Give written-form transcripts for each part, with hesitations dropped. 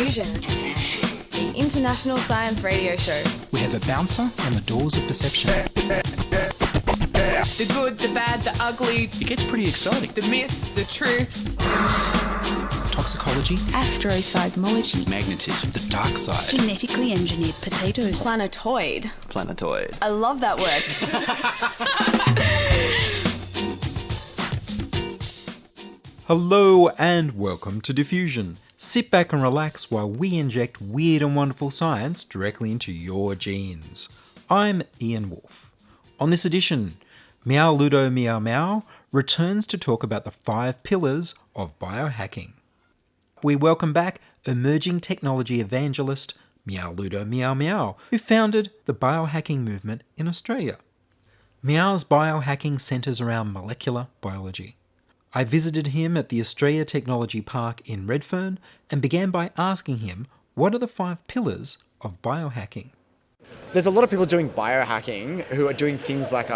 Diffusion, the international science radio show. We have a bouncer on the doors of perception. The good, the bad, the ugly. It gets pretty exciting. The myths, the truths. Toxicology. Astroseismology. Magnetism. The dark side. Genetically engineered potatoes. Planetoid. Planetoid. I love that word. Hello and welcome to Diffusion. Sit back and relax while we inject weird and wonderful science directly into your genes. I'm Ian Woolf. On this edition, Meow Ludo Meow Meow returns to talk about the 5 pillars of biohacking. We welcome back emerging technology evangelist Meow Ludo Meow Meow, who founded the biohacking movement in Australia. Meow's biohacking centres around molecular biology. I visited him at the Australia Technology Park in Redfern and began by asking him what are the 5 pillars of biohacking. There's a lot of people doing biohacking who are doing things like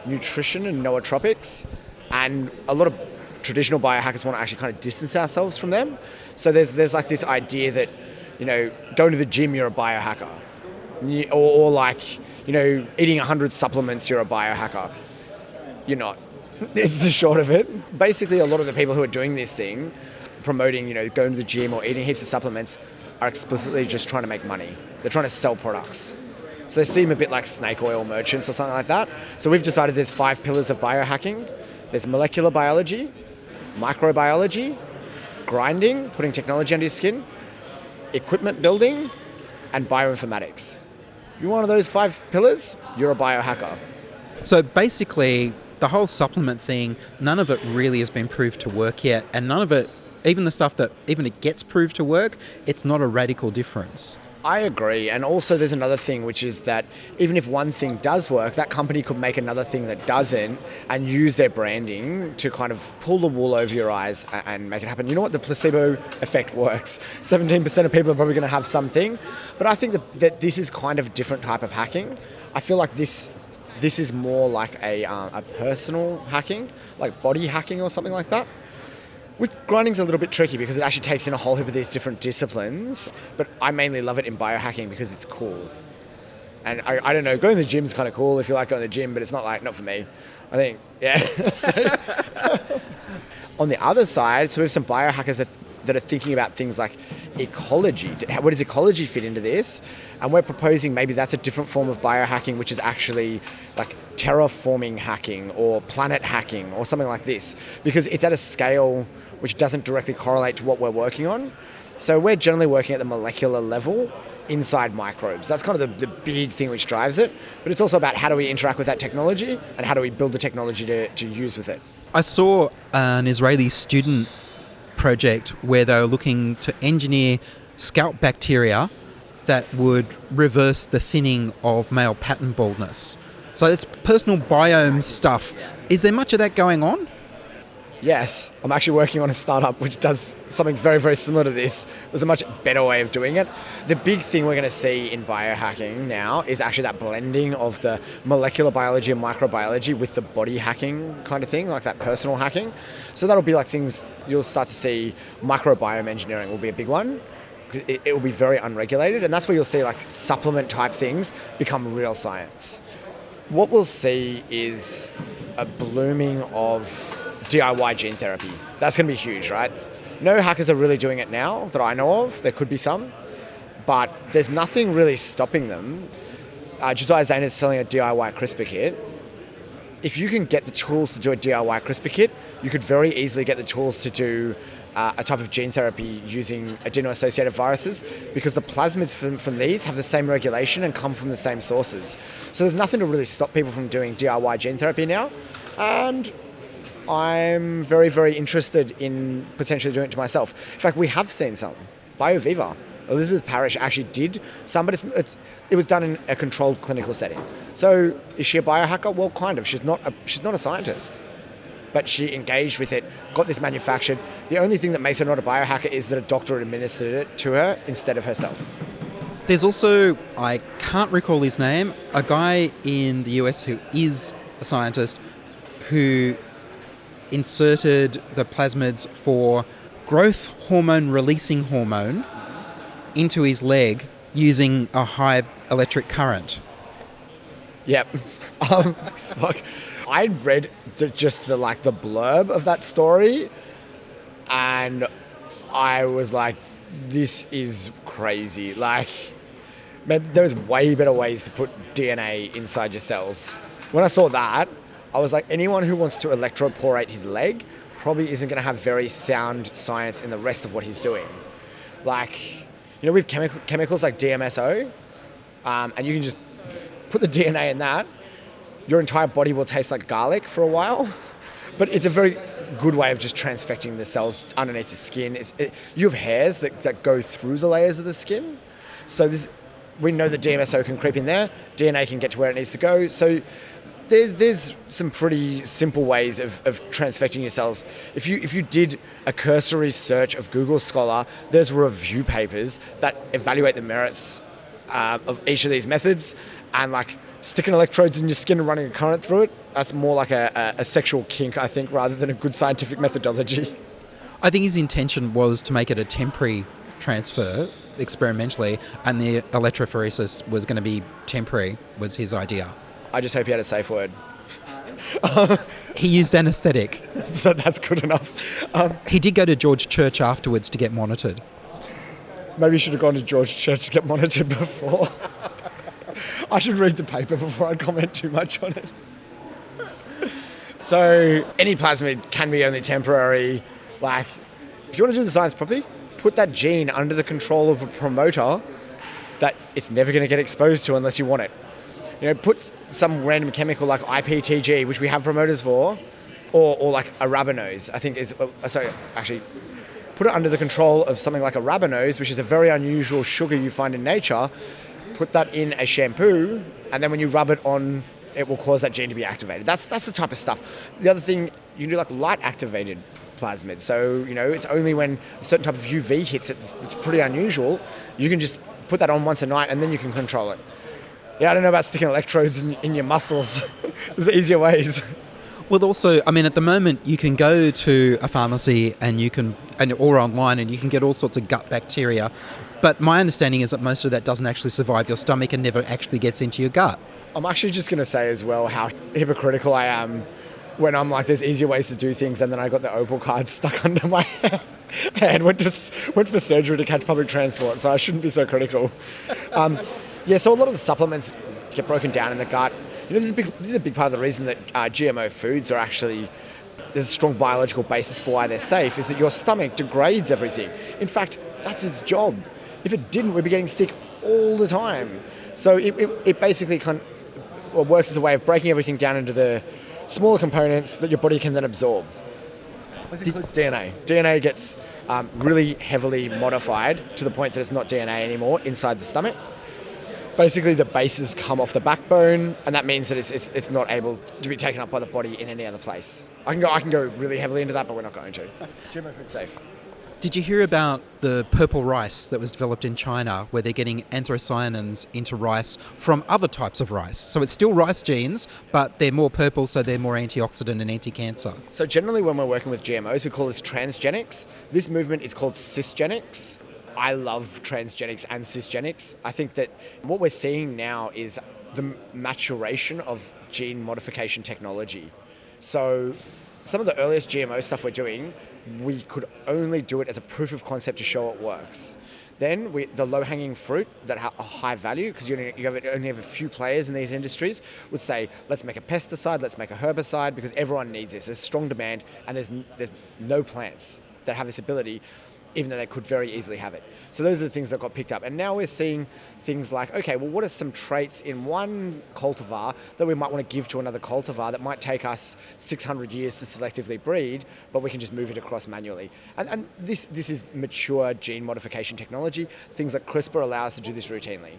nutrition and nootropics, and a lot of traditional biohackers want to actually kind of distance ourselves from them. So there's like this idea that, you know, going to the gym, you're a biohacker. Or like, you know, eating 100 supplements, you're a biohacker. You're not. It's the short of it. Basically, a lot of the people who are doing this thing, promoting, you know, going to the gym or eating heaps of supplements, are explicitly just trying to make money. They're trying to sell products. So they seem a bit like snake oil merchants or something like that. So we've decided there's 5 pillars of biohacking. There's molecular biology, microbiology, grinding, putting technology under your skin, equipment building, and bioinformatics. You're one of those 5 pillars, you're a biohacker. So basically, the whole supplement thing, none of it really has been proved to work yet, and none of it, even the stuff that even it gets proved to work, it's not a radical difference. I agree, and also there's another thing, which is that even if one thing does work, that company could make another thing that doesn't and use their branding to kind of pull the wool over your eyes and make it happen. You know what? The placebo effect works. 17% of people are probably going to have something, but I think that this is kind of a different type of hacking. I feel like this is more like a personal hacking, like body hacking or something like that. With grinding's a little bit tricky because it actually takes in a whole heap of these different disciplines, but I mainly love it in biohacking because it's cool. And I don't know, going to the gym is kind of cool if you like going to the gym, but it's not for me. I think, yeah. So, on the other side, so we have some biohackers that are thinking about things like ecology. Where does ecology fit into this? And we're proposing maybe that's a different form of biohacking, which is actually like terraforming hacking or planet hacking or something like this, because it's at a scale which doesn't directly correlate to what we're working on. So we're generally working at the molecular level inside microbes. That's kind of the big thing which drives it. But it's also about how do we interact with that technology and how do we build the technology to use with it. I saw an Israeli student project where they were looking to engineer scalp bacteria that would reverse the thinning of male pattern baldness. So it's personal biome stuff. Is there much of that going on? Yes, I'm actually working on a startup which does something very, very similar to this. There's a much better way of doing it. The big thing we're going to see in biohacking now is actually that blending of the molecular biology and microbiology with the body hacking kind of thing, like that personal hacking. So that'll be like things you'll start to see. Microbiome engineering will be a big one. It will be very unregulated, and that's where you'll see like supplement type things become real science. What we'll see is a blooming of DIY gene therapy. That's going to be huge, right? No hackers are really doing it now that I know of. There could be some, but there's nothing really stopping them. Josiah Zane is selling a DIY CRISPR kit. If you can get the tools to do a DIY CRISPR kit, you could very easily get the tools to do a type of gene therapy using adeno-associated viruses, because the plasmids from these have the same regulation and come from the same sources. So there's nothing to really stop people from doing DIY gene therapy now. And I'm very, very interested in potentially doing it to myself. In fact, we have seen some. BioViva, Elizabeth Parrish actually did some, but it was done in a controlled clinical setting. So is she a biohacker? Well, kind of. She's not a scientist, but she engaged with it, got this manufactured. The only thing that makes her not a biohacker is that a doctor administered it to her instead of herself. There's also, I can't recall his name, a guy in the US who is a scientist who inserted the plasmids for growth hormone releasing hormone into his leg using a high electric current. Yep. Fuck. I read the blurb of that story, and I was like, this is crazy. Like, man, there's way better ways to put DNA inside your cells. When I saw that, I was like, anyone who wants to electroporate his leg probably isn't going to have very sound science in the rest of what he's doing. Like, you know, we have chemicals like DMSO, and you can just put the DNA in that. Your entire body will taste like garlic for a while. But it's a very good way of just transfecting the cells underneath the skin. You have hairs that go through the layers of the skin. So we know that DMSO can creep in there. DNA can get to where it needs to go. So there's some pretty simple ways of transfecting your cells. If you did a cursory search of Google Scholar, there's review papers that evaluate the merits of each of these methods, and like sticking electrodes in your skin and running a current through it, that's more like a sexual kink, I think, rather than a good scientific methodology. I think his intention was to make it a temporary transfer experimentally, and the electrophoresis was going to be temporary, was his idea. I just hope he had a safe word. He used anaesthetic. That's good enough. He did go to George Church afterwards to get monitored. Maybe you should have gone to George Church to get monitored before. I should read the paper before I comment too much on it. So any plasmid can be only temporary. Like, if you want to do the science properly, put that gene under the control of a promoter that it's never going to get exposed to unless you want it. You know, put some random chemical like IPTG, which we have promoters for, or like a arabinose, I think is, put it under the control of something like a arabinose, which is a very unusual sugar you find in nature. Put that in a shampoo, and then when you rub it on, it will cause that gene to be activated. That's the type of stuff. The other thing, you can do like light-activated plasmid. So, you know, it's only when a certain type of UV hits it, it's pretty unusual. You can just put that on once a night, and then you can control it. Yeah, I don't know about sticking electrodes in your muscles. There's easier ways. Well, also, I mean, at the moment, you can go to a pharmacy or online, and you can get all sorts of gut bacteria. But my understanding is that most of that doesn't actually survive your stomach and never actually gets into your gut. I'm actually just going to say as well how hypocritical I am when I'm like, there's easier ways to do things, and then I got the Opal card stuck under my hand, went for surgery to catch public transport, so I shouldn't be so critical. So a lot of the supplements get broken down in the gut. You know, this is a big part of the reason that GMO foods are actually, there's a strong biological basis for why they're safe, is that your stomach degrades everything. In fact, that's its job. If it didn't, we'd be getting sick all the time. So it basically works as a way of breaking everything down into the smaller components that your body can then absorb. This includes DNA. DNA gets really heavily modified to the point that it's not DNA anymore inside the stomach. Basically, the bases come off the backbone, and that means that it's not able to be taken up by the body in any other place. I can go really heavily into that, but we're not going to. GMO food safe. Did you hear about the purple rice that was developed in China, where they're getting anthocyanins into rice from other types of rice? So it's still rice genes, but they're more purple, so they're more antioxidant and anti-cancer. So generally when we're working with GMOs, we call this transgenics. This movement is called cisgenics. I love transgenics and cisgenics. I think that what we're seeing now is the maturation of gene modification technology. So some of the earliest GMO stuff we're doing, we could only do it as a proof of concept to show it works. Then the low-hanging fruit that have a high value, because you only have a few players in these industries, would say, let's make a pesticide, let's make a herbicide, because everyone needs this. There's strong demand, and there's no plants that have this ability, even though they could very easily have it. So those are the things that got picked up. And now we're seeing things like, okay, well, what are some traits in one cultivar that we might want to give to another cultivar that might take us 600 years to selectively breed, but we can just move it across manually. And this is mature gene modification technology. Things like CRISPR allow us to do this routinely.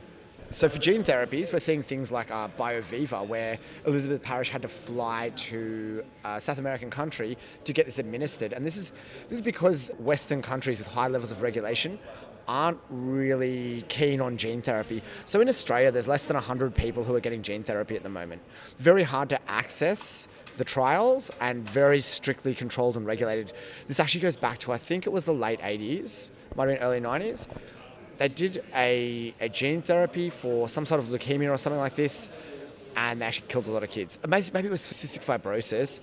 So for gene therapies, we're seeing things like BioViva, where Elizabeth Parrish had to fly to a South American country to get this administered. And this is because Western countries with high levels of regulation aren't really keen on gene therapy. So in Australia, there's less than 100 people who are getting gene therapy at the moment. Very hard to access the trials and very strictly controlled and regulated. This actually goes back to, I think it was the late 80s, might have been early 90s. they did a gene therapy for some sort of leukemia or something like this, and they actually killed a lot of kids. Maybe it was for cystic fibrosis.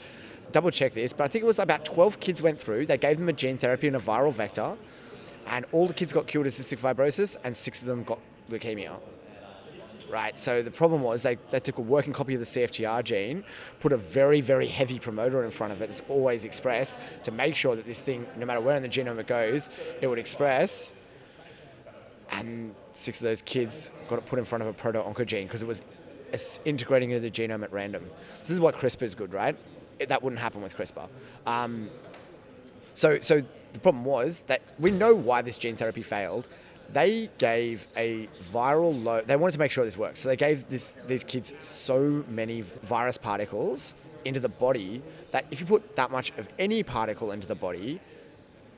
Double check this, but I think it was about 12 kids went through. They gave them a gene therapy and a viral vector, and all the kids got cured of cystic fibrosis, and 6 of them got leukemia. Right, so the problem was they took a working copy of the CFTR gene, put a very, very heavy promoter in front of it that's always expressed to make sure that this thing, no matter where in the genome it goes, it would express. And 6 of those kids got it put in front of a proto-oncogene because it was integrating into the genome at random. This is why CRISPR is good, right? That wouldn't happen with CRISPR. So the problem was that we know why this gene therapy failed. They gave a viral load. They wanted to make sure this works. So they gave these kids so many virus particles into the body that if you put that much of any particle into the body,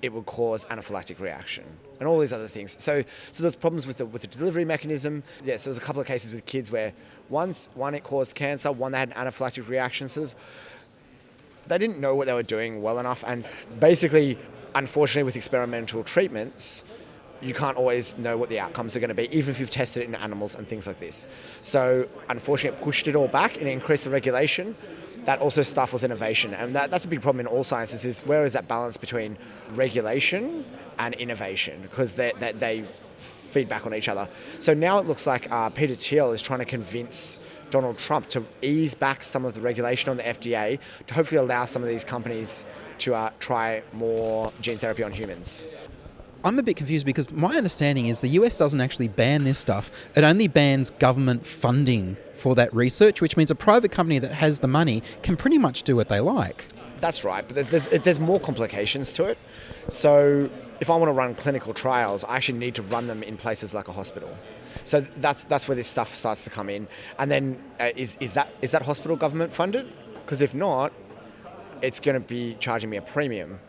it would cause anaphylactic reaction and all these other things. So there's problems with the delivery mechanism. Yeah, so there's a couple of cases with kids where one it caused cancer, one they had an anaphylactic reaction. So they didn't know what they were doing well enough. And basically, unfortunately, with experimental treatments, you can't always know what the outcomes are going to be, even if you've tested it in animals and things like this. So unfortunately, it pushed it all back and it increased the regulation. That also stifles innovation. And that's a big problem in all sciences, is where is that balance between regulation and innovation? Because they feed back on each other. So now it looks like Peter Thiel is trying to convince Donald Trump to ease back some of the regulation on the FDA to hopefully allow some of these companies to try more gene therapy on humans. I'm a bit confused because my understanding is the US doesn't actually ban this stuff. It only bans government funding for that research, which means a private company that has the money can pretty much do what they like. That's right, but there's more complications to it. So if I want to run clinical trials, I actually need to run them in places like a hospital. So that's where this stuff starts to come in. And then is that hospital government funded? Because if not, it's going to be charging me a premium.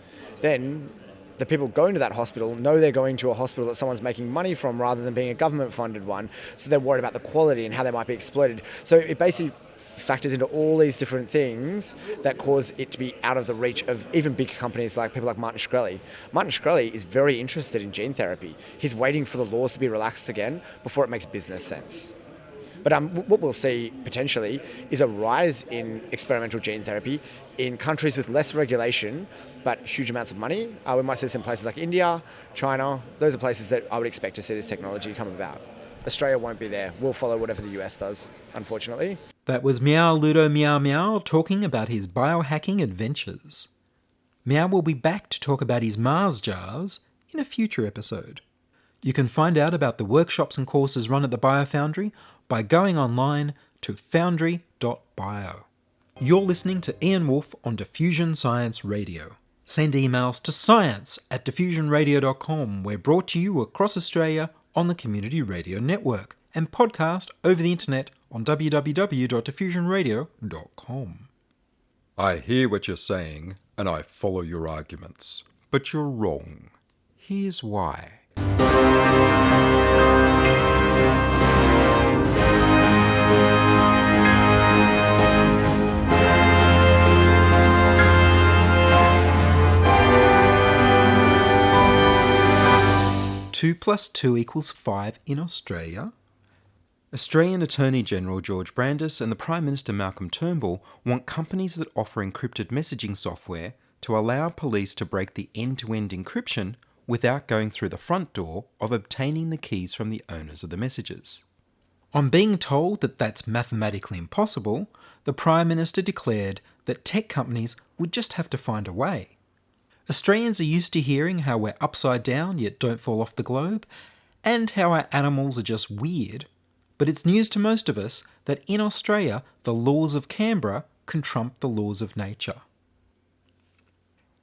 Then the people going to that hospital know they're going to a hospital that someone's making money from rather than being a government-funded one. So they're worried about the quality and how they might be exploited. So it basically factors into all these different things that cause it to be out of the reach of even big companies like people like Martin Shkreli. Martin Shkreli is very interested in gene therapy. He's waiting for the laws to be relaxed again before it makes business sense. But what we'll see potentially is a rise in experimental gene therapy in countries with less regulation but huge amounts of money. We might see this in places like India, China. Those are places that I would expect to see this technology come about. Australia won't be there. We'll follow whatever the US does, unfortunately. That was Meow Ludo Meow Meow talking about his biohacking adventures. Meow will be back to talk about his Mars jars in a future episode. You can find out about the workshops and courses run at the BioFoundry by going online to foundry.bio. You're listening to Ian Woolf on Diffusion Science Radio. Send emails to science@diffusionradio.com. We're brought to you across Australia on the Community Radio Network and podcast over the internet on www.diffusionradio.com. I hear what you're saying and I follow your arguments, but you're wrong. Here's why. 2 + 2 = 5 in Australia? Australian Attorney-General George Brandis and the Prime Minister Malcolm Turnbull want companies that offer encrypted messaging software to allow police to break the end-to-end encryption without going through the front door of obtaining the keys from the owners of the messages. On being told that that's mathematically impossible, the Prime Minister declared that tech companies would just have to find a way. Australians are used to hearing how we're upside down yet don't fall off the globe, and how our animals are just weird, but it's news to most of us that in Australia the laws of Canberra can trump the laws of nature.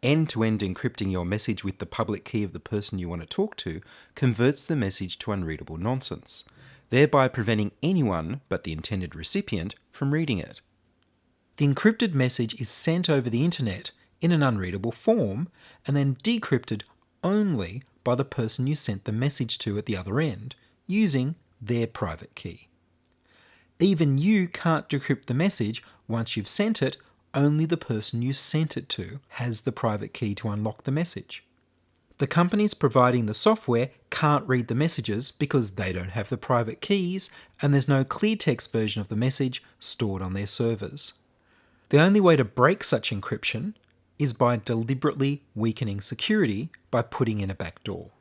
End-to-end encrypting your message with the public key of the person you want to talk to converts the message to unreadable nonsense, thereby preventing anyone but the intended recipient from reading it. The encrypted message is sent over the internet in an unreadable form and then decrypted only by the person you sent the message to at the other end, using their private key. Even you can't decrypt the message once you've sent it. Only the person you sent it to has the private key to unlock the message. The companies providing the software can't read the messages because they don't have the private keys and there's no clear text version of the message stored on their servers. The only way to break such encryption is by deliberately weakening security by putting in a backdoor.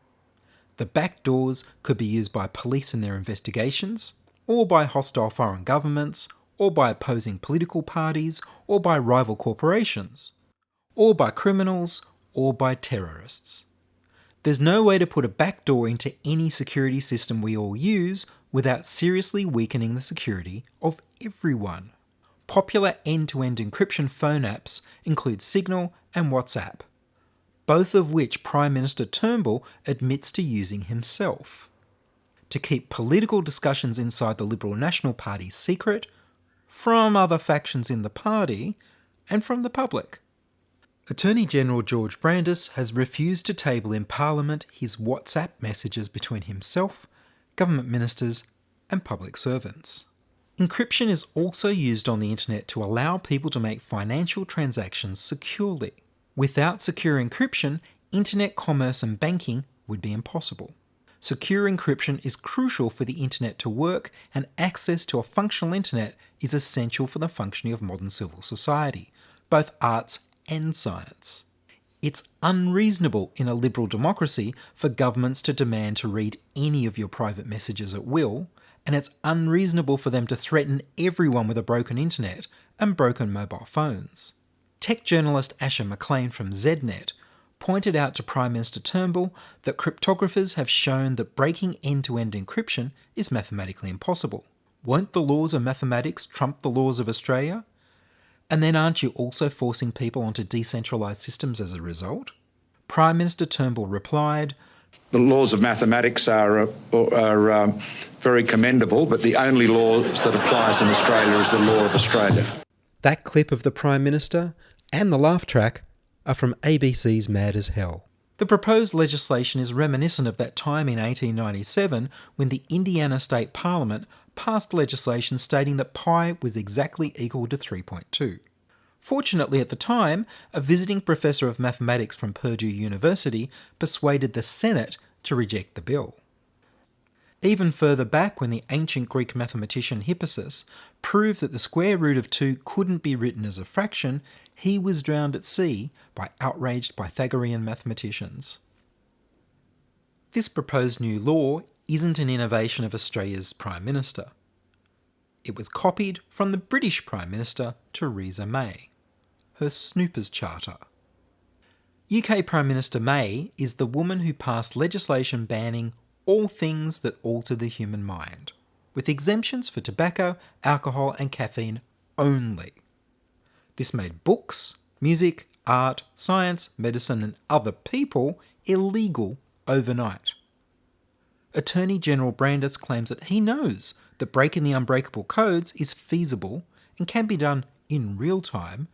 The backdoors could be used by police in their investigations, or by hostile foreign governments, or by opposing political parties, or by rival corporations, or by criminals, or by terrorists. There's no way to put a backdoor into any security system we all use without seriously weakening the security of everyone. Popular end-to-end encryption phone apps include Signal and WhatsApp, both of which Prime Minister Turnbull admits to using himself, to keep political discussions inside the Liberal National Party secret from other factions in the party and from the public. Attorney General George Brandis has refused to table in Parliament his WhatsApp messages between himself, government ministers and public servants. Encryption is also used on the internet to allow people to make financial transactions securely. Without secure encryption, internet commerce and banking would be impossible. Secure encryption is crucial for the internet to work, and access to a functional internet is essential for the functioning of modern civil society, both arts and science. It's unreasonable in a liberal democracy for governments to demand to read any of your private messages at will, and it's unreasonable for them to threaten everyone with a broken internet and broken mobile phones. Tech journalist Asher McLean from ZNet pointed out to Prime Minister Turnbull that cryptographers have shown that breaking end-to-end encryption is mathematically impossible. Won't the laws of mathematics trump the laws of Australia? And then aren't you also forcing people onto decentralised systems as a result? Prime Minister Turnbull replied, "The laws of mathematics are very commendable, but the only law that applies in Australia is the law of Australia." That clip of the Prime Minister and the laugh track are from ABC's Mad as Hell. The proposed legislation is reminiscent of that time in 1897 when the Indiana State Parliament passed legislation stating that pi was exactly equal to 3.2. Fortunately at the time, a visiting professor of mathematics from Purdue University persuaded the Senate to reject the bill. Even further back, when the ancient Greek mathematician Hippasus proved that the square root of 2 couldn't be written as a fraction, he was drowned at sea by outraged Pythagorean mathematicians. This proposed new law isn't an innovation of Australia's Prime Minister. It was copied from the British Prime Minister Theresa May, her Snoopers Charter. UK Prime Minister May is the woman who passed legislation banning all things that alter the human mind, with exemptions for tobacco, alcohol and caffeine only. This made books, music, art, science, medicine and other people illegal overnight. Attorney General Brandis claims that he knows that breaking the unbreakable codes is feasible and can be done in real time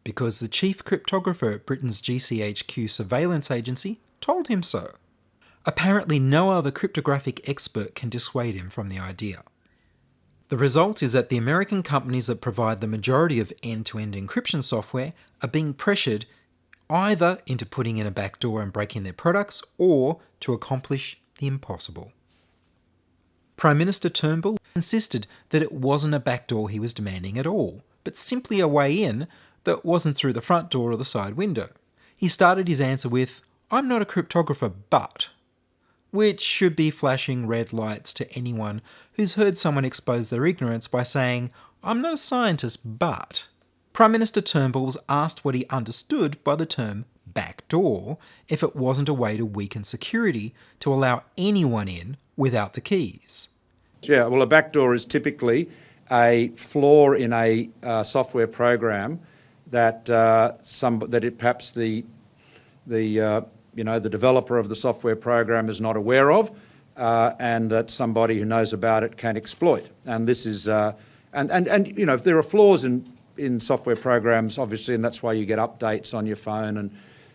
because the chief cryptographer at Britain's GCHQ surveillance agency told him so. Apparently no other cryptographic expert can dissuade him from the idea. The result is that the American companies that provide the majority of end-to-end encryption software are being pressured either into putting in a backdoor and breaking their products or to accomplish the impossible. Prime Minister Turnbull insisted that it wasn't a backdoor he was demanding at all, but simply a way in that wasn't through the front door or the side window. He started his answer with, "I'm not a cryptographer, but," which should be flashing red lights to anyone who's heard someone expose their ignorance by saying, "I'm not a scientist, but." Prime Minister Turnbull was asked what he understood by the term backdoor if it wasn't a way to weaken security to allow anyone in without the keys. Yeah, well, a backdoor is typically a flaw in a software program that perhaps the developer of the software program is not aware of, and that somebody who knows about it can exploit. And this is if there are flaws in software programs, obviously, and that's why you get updates on your phone and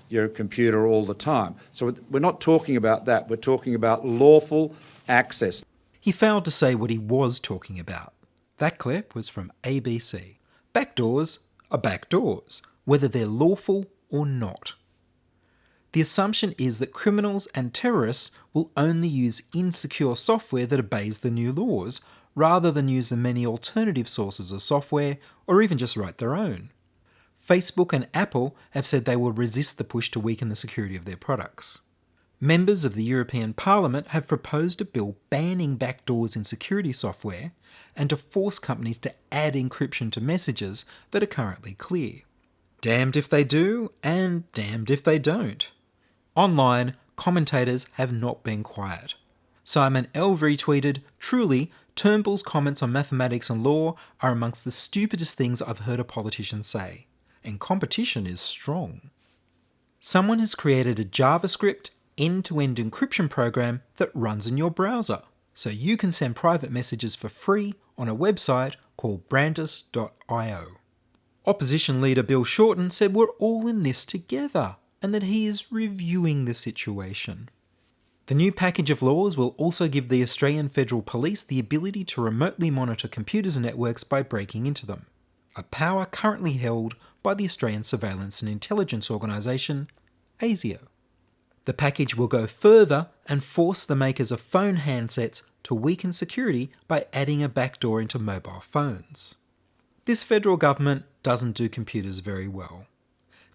your computer all the time. So we're not talking about that. We're talking about lawful access. He failed to say what he was talking about. That clip was from ABC. Backdoors are backdoors, whether they're lawful or not. The assumption is that criminals and terrorists will only use insecure software that obeys the new laws, rather than use the many alternative sources of software, or even just write their own. Facebook and Apple have said they will resist the push to weaken the security of their products. Members of the European Parliament have proposed a bill banning backdoors in security software and to force companies to add encryption to messages that are currently clear. Damned if they do, and damned if they don't. Online, commentators have not been quiet. Simon L. retweeted, "Truly, Turnbull's comments on mathematics and law are amongst the stupidest things I've heard a politician say, and competition is strong." Someone has created a JavaScript end-to-end encryption program that runs in your browser, so you can send private messages for free on a website called brandis.io. Opposition leader Bill Shorten said we're all in this together, and that he is reviewing the situation. The new package of laws will also give the Australian Federal Police the ability to remotely monitor computers and networks by breaking into them, a power currently held by the Australian Surveillance and Intelligence Organisation, ASIO. The package will go further and force the makers of phone handsets to weaken security by adding a backdoor into mobile phones. This federal government doesn't do computers very well.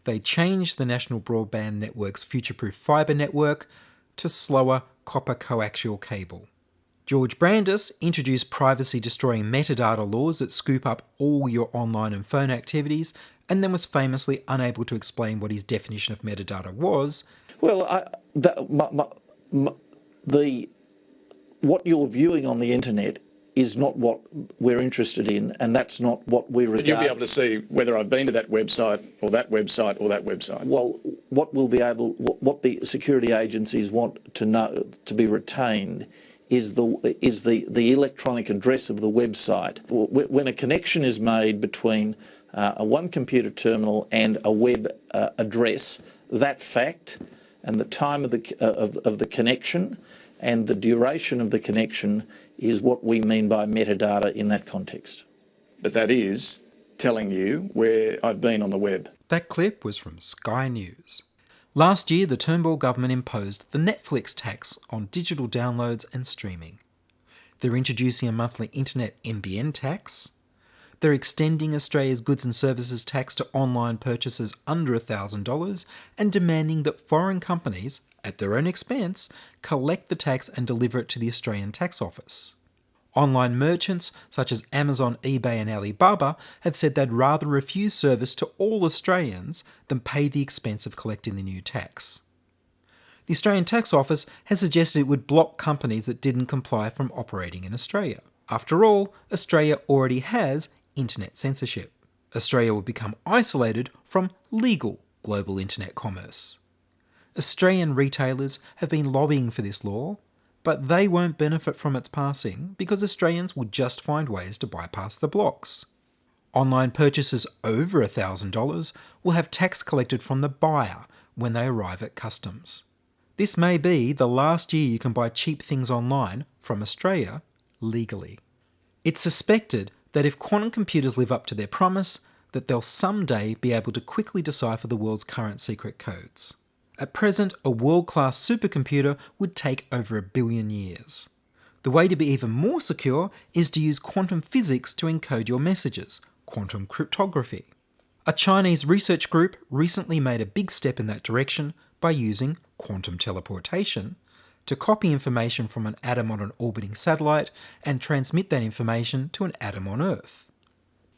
They changed the National Broadband Network's future-proof fibre network to slower copper coaxial cable. George Brandis introduced privacy-destroying metadata laws that scoop up all your online and phone activities, and then was famously unable to explain what his definition of metadata was. Well, what you're viewing on the internet is not what we're interested in, and that's not what we regard. You'll be able to see whether I've been to that website or that website or that website. Well, what the security agencies want to know, to be retained, is the electronic address of the website. When a connection is made between a one computer terminal and a web address, that fact and the time of the connection and the duration of the connection is what we mean by metadata in that context. But that is telling you where I've been on the web. That clip was from Sky News. Last year, the Turnbull government imposed the Netflix tax on digital downloads and streaming. They're introducing a monthly internet NBN tax. They're extending Australia's goods and services tax to online purchases under $1,000 and demanding that foreign companies, at their own expense, collect the tax and deliver it to the Australian Tax Office. Online merchants such as Amazon, eBay and Alibaba have said they'd rather refuse service to all Australians than pay the expense of collecting the new tax. The Australian Tax Office has suggested it would block companies that didn't comply from operating in Australia. After all, Australia already has internet censorship. Australia would become isolated from legal global internet commerce. Australian retailers have been lobbying for this law, but they won't benefit from its passing because Australians will just find ways to bypass the blocks. Online purchases over $1,000 will have tax collected from the buyer when they arrive at customs. This may be the last year you can buy cheap things online from Australia legally. It's suspected that if quantum computers live up to their promise, that they'll someday be able to quickly decipher the world's current secret codes. At present, a world-class supercomputer would take over 1 billion years. The way to be even more secure is to use quantum physics to encode your messages, quantum cryptography. A Chinese research group recently made a big step in that direction by using quantum teleportation to copy information from an atom on an orbiting satellite and transmit that information to an atom on Earth.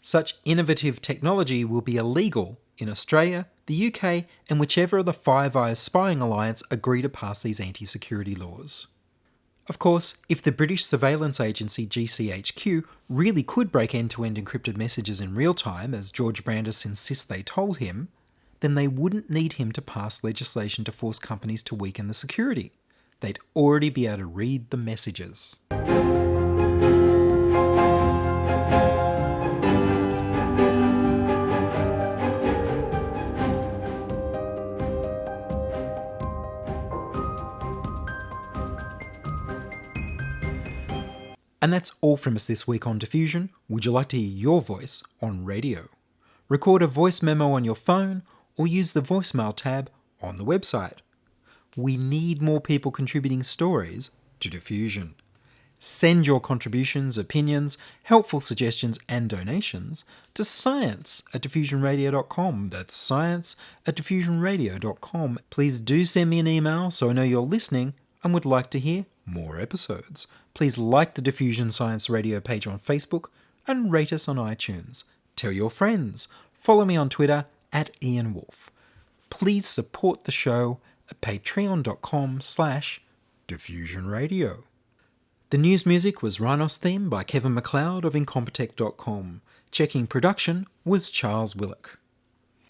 Such innovative technology will be illegal in Australia, the UK, and whichever of the Five Eyes spying alliance agree to pass these anti-security laws. Of course, if the British surveillance agency GCHQ really could break end-to-end encrypted messages in real time, as George Brandis insists they told him, then they wouldn't need him to pass legislation to force companies to weaken the security. They'd already be able to read the messages. And that's all from us this week on Diffusion. Would you like to hear your voice on radio? Record a voice memo on your phone or use the voicemail tab on the website. We need more people contributing stories to Diffusion. Send your contributions, opinions, helpful suggestions and donations to science@diffusionradio.com. That's science@diffusionradio.com. Please do send me an email so I know you're listening and would like to hear more episodes. Please like the Diffusion Science Radio page on Facebook and rate us on iTunes. Tell your friends. Follow me on Twitter @Ian Woolf. Please support the show at patreon.com/diffusionradio. The news music was Rynos theme by Kevin MacLeod of Incompetech.com. Checking production was Charles Willock.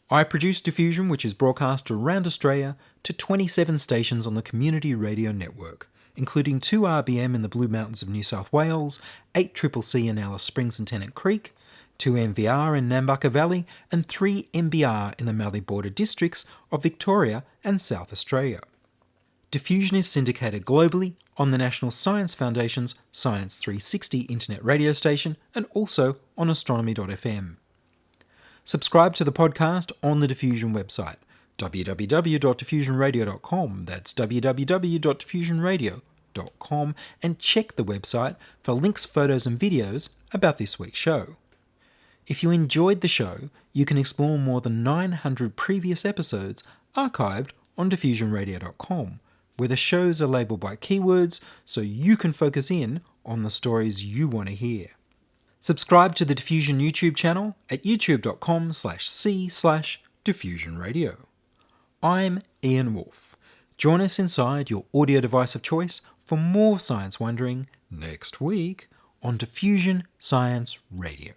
I produce Diffusion, which is broadcast around Australia to 27 stations on the Community Radio Network, including 2RBM in the Blue Mountains of New South Wales, 8CCC in Alice Springs and Tennant Creek, 2MVR in Nambucca Valley, and 3MBR in the Mallee Border districts of Victoria and South Australia. Diffusion is syndicated globally on the National Science Foundation's Science 360 internet radio station and also on astronomy.fm. Subscribe to the podcast on the Diffusion website, www.diffusionradio.com. That's www.diffusionradio.com, and check the website for links, photos and videos about this week's show. If you enjoyed the show, you can explore more than 900 previous episodes archived on diffusionradio.com, where the shows are labelled by keywords so you can focus in on the stories you want to hear. Subscribe to the Diffusion YouTube channel at youtube.com/c/diffusionradio. I'm Ian Woolf. Join us inside your audio device of choice for more science wondering next week on Diffusion Science Radio.